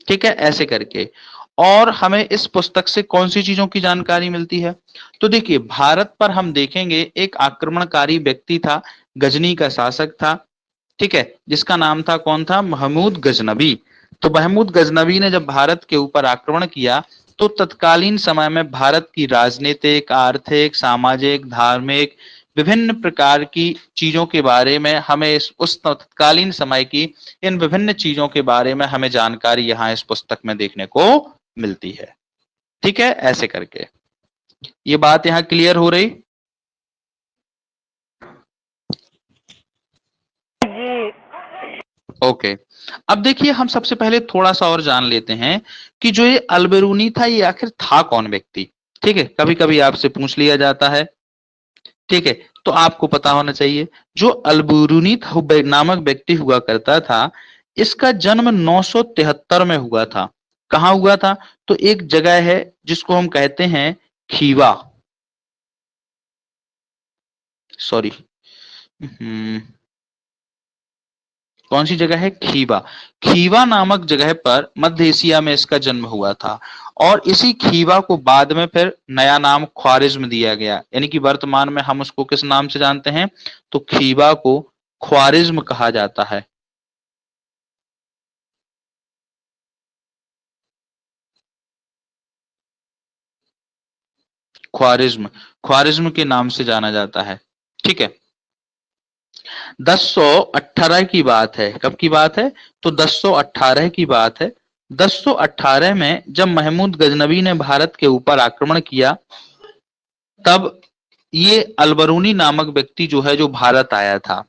ठीक है, ऐसे करके। और हमें इस पुस्तक से कौन सी चीजों की जानकारी मिलती है? तो देखिए भारत पर हम देखेंगे एक आक्रमणकारी व्यक्ति था, गजनी का शासक था। ठीक है, जिसका नाम था, कौन था? महमूद गजनबी। तो महमूद गजनबी ने जब भारत के ऊपर आक्रमण किया तो तत्कालीन समय में भारत की राजनीतिक, आर्थिक, सामाजिक, धार्मिक विभिन्न प्रकार की चीजों के बारे में हमें उस तत्कालीन समय की इन विभिन्न चीजों के बारे में हमें जानकारी यहाँ इस पुस्तक में देखने को मिलती है। ठीक है, ऐसे करके। ये बात यहाँ क्लियर हो रही? जी। ओके। अब देखिए हम सबसे पहले थोड़ा सा और जान लेते हैं कि जो ये अल-बिरूनी था ये आखिर था कौन व्यक्ति। ठीक है, कभी कभी आपसे पूछ लिया जाता है। ठीक है, तो आपको पता होना चाहिए जो अल-बिरूनी नामक व्यक्ति हुआ करता था, इसका जन्म 973 में हुआ था। कहाँ हुआ था? तो एक जगह है जिसको हम कहते हैं खीवा। सॉरी, कौन सी जगह है? खीवा। खीवा नामक जगह पर मध्य एशिया में इसका जन्म हुआ था। और इसी खीवा को बाद में फिर नया नाम ख्वारिज्म दिया गया, यानी कि वर्तमान में हम उसको किस नाम से जानते हैं? तो खीवा को ख्वारिज्म कहा जाता है। ख्वारिज्म, ख्वारिज्म के नाम से जाना जाता है। ठीक है, 1018 की बात है। कब की बात है? तो 1018 की बात है। 1018 में जब महमूद गजनबी ने भारत के ऊपर आक्रमण किया, तब ये अलबरूनी नामक व्यक्ति जो है जो भारत आया था।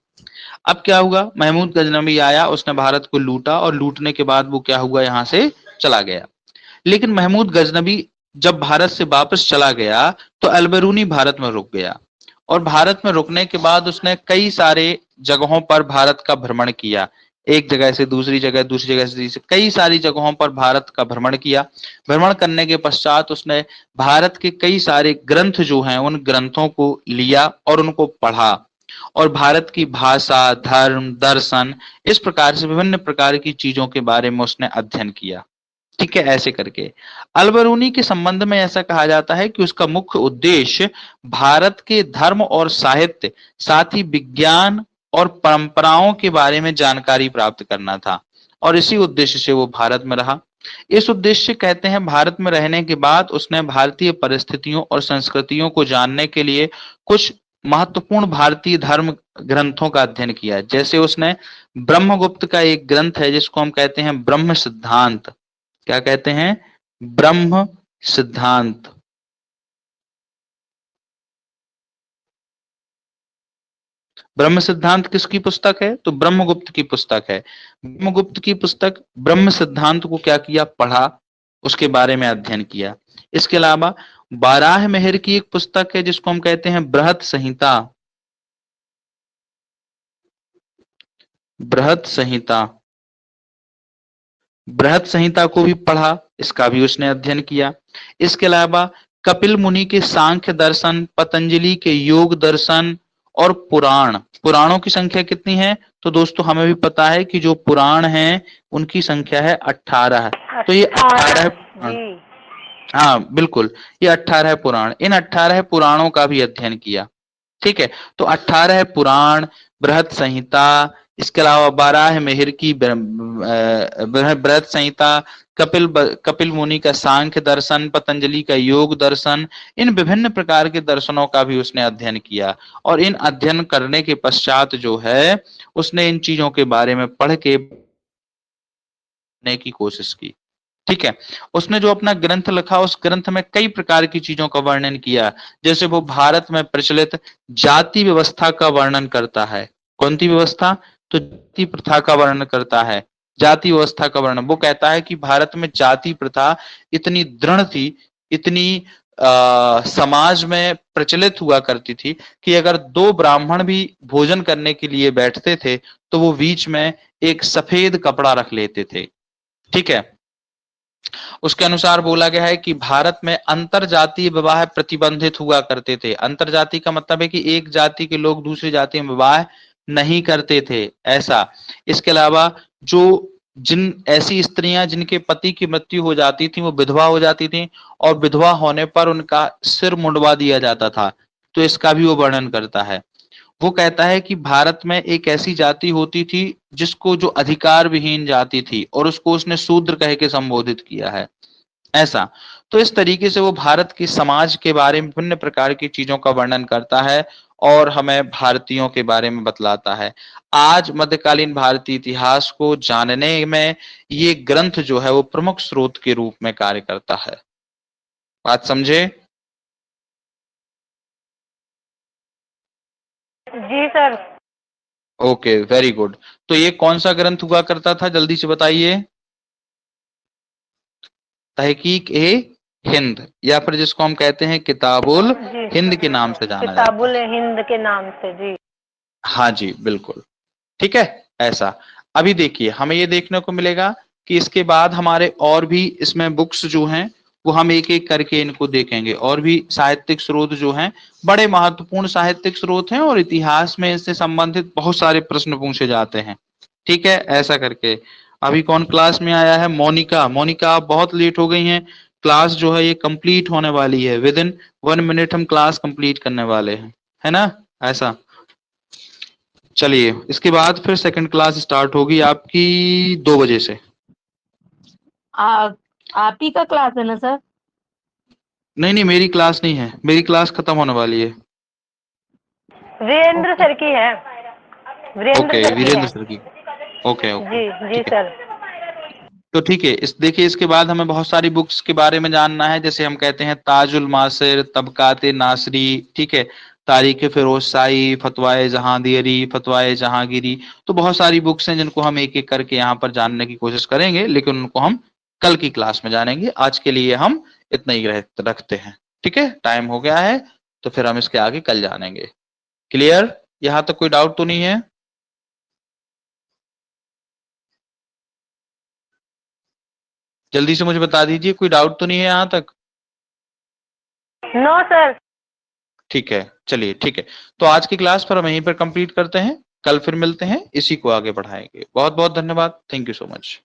अब क्या हुआ? महमूद गजनबी आया, उसने भारत को लूटा और लूटने के बाद वो क्या हुआ? यहाँ से चला गया। लेकिन महमूद गजनबी जब भारत से वापस चला गया तो अलबरूनी भारत में रुक गया। और भारत में रुकने के बाद उसने कई सारे जगहों पर भारत का भ्रमण किया। एक जगह से दूसरी जगह, दूसरी जगह से तीसरी, कई सारी जगहों पर भारत का भ्रमण किया। भ्रमण करने के पश्चात उसने भारत के कई सारे ग्रंथ जो हैं उन ग्रंथों को लिया और उनको पढ़ा। और भारत की भाषा, धर्म, दर्शन, इस प्रकार से विभिन्न प्रकार की चीजों के बारे में उसने अध्ययन किया। ठीक है, ऐसे करके। अलबरूनी के संबंध में ऐसा कहा जाता है कि उसका मुख्य उद्देश्य भारत के धर्म और साहित्य, साथ ही विज्ञान और परंपराओं के बारे में जानकारी प्राप्त करना था। और इसी उद्देश्य से वो भारत में रहा। इस उद्देश्य कहते हैं भारत में रहने के बाद उसने भारतीय परिस्थितियों और संस्कृतियों को जानने के लिए कुछ महत्वपूर्ण भारतीय धर्म ग्रंथों का अध्ययन किया। जैसे उसने ब्रह्मगुप्त का एक ग्रंथ है जिसको हम कहते हैं ब्रह्म सिद्धांत। क्या कहते हैं? ब्रह्म सिद्धांत। ब्रह्म सिद्धांत किसकी पुस्तक है? तो ब्रह्मगुप्त की पुस्तक है। ब्रह्मगुप्त की पुस्तक ब्रह्म सिद्धांत को क्या किया? पढ़ा, उसके बारे में अध्ययन किया। इसके अलावा बाराह मेहर की एक पुस्तक है जिसको हम कहते हैं बृहत संहिता। बृहत संहिता बृहत संहिता को भी पढ़ा, इसका भी उसने अध्ययन किया। इसके अलावा कपिल मुनि के सांख्य दर्शन, पतंजलि के योग दर्शन और पुराणों की संख्या कितनी है? तो दोस्तों हमें भी पता है कि जो पुराण हैं उनकी संख्या है 18। तो ये 18 पुराण, जी हाँ बिल्कुल, ये 18 पुराण, इन 18 पुराणों का भी अध्ययन किया। ठीक है, तो 18 पुराण, बृहत संहिता, इसके अलावा बारह मिहिर की बृहत संहिता, कपिल मुनि का सांख्य दर्शन, पतंजलि का योग दर्शन, इन विभिन्न प्रकार के दर्शनों का भी उसने अध्ययन किया। और इन अध्ययन करने के पश्चात जो है उसने इन चीजों के बारे में पढ़ के की कोशिश की। ठीक है, उसने जो अपना ग्रंथ लिखा उस ग्रंथ में कई प्रकार की चीजों का वर्णन किया। जैसे वो भारत में प्रचलित जाति व्यवस्था का वर्णन करता है। कौन सी व्यवस्था? तो जाति प्रथा का वर्णन करता है। जाति व्यवस्था का वर्णन, वो कहता है कि भारत में जाति प्रथा इतनी दृढ़ थी, इतनी समाज में प्रचलित हुआ करती थी कि अगर दो ब्राह्मण भी भोजन करने के लिए बैठते थे तो वो बीच में एक सफेद कपड़ा रख लेते थे। ठीक है, उसके अनुसार बोला गया है कि भारत में अंतर जातीय विवाह प्रतिबंधित हुआ करते थे। अंतर जाति का मतलब है कि एक जाति के लोग दूसरी जाति में विवाह नहीं करते थे, ऐसा। इसके अलावा जो जिन ऐसी स्त्रियां जिनके पति की मृत्यु हो जाती थी वो विधवा हो जाती थी और विधवा होने पर उनका सिर मुंडवा दिया जाता था, तो इसका भी वो वर्णन करता है। वो कहता है कि भारत में एक ऐसी जाति होती थी जिसको जो अधिकार विहीन जाति थी और उसको उसने शूद्र कह के संबोधित किया है, ऐसा। तो इस तरीके से वो भारत के समाज के बारे में विभिन्न प्रकार की चीजों का वर्णन करता है और हमें भारतीयों के बारे में बतलाता है। आज मध्यकालीन भारतीय इतिहास को जानने में ये ग्रंथ जो है वो प्रमुख स्रोत के रूप में कार्य करता है। बात समझे? जी सर। Okay, very good. तो ये कौन सा ग्रंथ हुआ करता था, जल्दी से बताइए? तहकीक ए हिंद, या फिर जिसको हम कहते हैं किताबुल जी हिंद के नाम से जाना जाता किताबुल है। हिंद के नाम से। जी हाँ जी, बिल्कुल। ठीक है, ऐसा। अभी देखिए हमें ये देखने को मिलेगा कि इसके बाद हमारे और भी इसमें बुक्स जो हैं वो हम एक एक करके इनको देखेंगे। और भी साहित्यिक स्रोत जो हैं बड़े महत्वपूर्ण साहित्यिक स्रोत हैं और इतिहास में इससे संबंधित बहुत सारे प्रश्न पूछे जाते हैं। ठीक है, ऐसा करके। अभी कौन क्लास में आया है? मोनिका। मोनिका आप बहुत लेट हो गई हैं। क्लास जो है ये कंप्लीट होने वाली है, विद इन 1 मिनट हम क्लास कंप्लीट करने वाले हैं, है ना? ऐसा। चलिए, इसके बाद फिर सेकंड क्लास स्टार्ट होगी आपकी 2 बजे से। आप ही का क्लास है ना सर? नहीं नहीं, मेरी क्लास नहीं है, मेरी क्लास खत्म होने वाली है। वीरेंद्र सर की है। वीरेंद्र ओके, सर की वीरेंद्र है। सर की। ओके ओके, जी जी ठीक है। सर। तो ठीक है, इस देखिए इसके बाद हमें बहुत सारी बुक्स के बारे में जानना है। जैसे हम कहते हैं ताजुल मासिर, तबकाते नासरी, ठीक है, तारीख फिरोज शाही, फतवाए जहांदीरी, फतवाए जहांगीरी। तो बहुत सारी बुक्स हैं जिनको हम एक एक करके यहाँ पर जानने की कोशिश करेंगे, लेकिन उनको हम कल की क्लास में जानेंगे। आज के लिए हम इतना ही रखते हैं। ठीक है, टाइम हो गया है, तो फिर हम इसके आगे कल जानेंगे। क्लियर? यहाँ तक कोई डाउट तो नहीं है? जल्दी से मुझे बता दीजिए, कोई डाउट तो नहीं है यहाँ तक? No sir. ठीक है, चलिए ठीक है। तो आज की क्लास पर हम यहीं पर कंप्लीट करते हैं, कल फिर मिलते हैं, इसी को आगे बढ़ाएंगे। बहुत बहुत धन्यवाद, थैंक यू सो मच।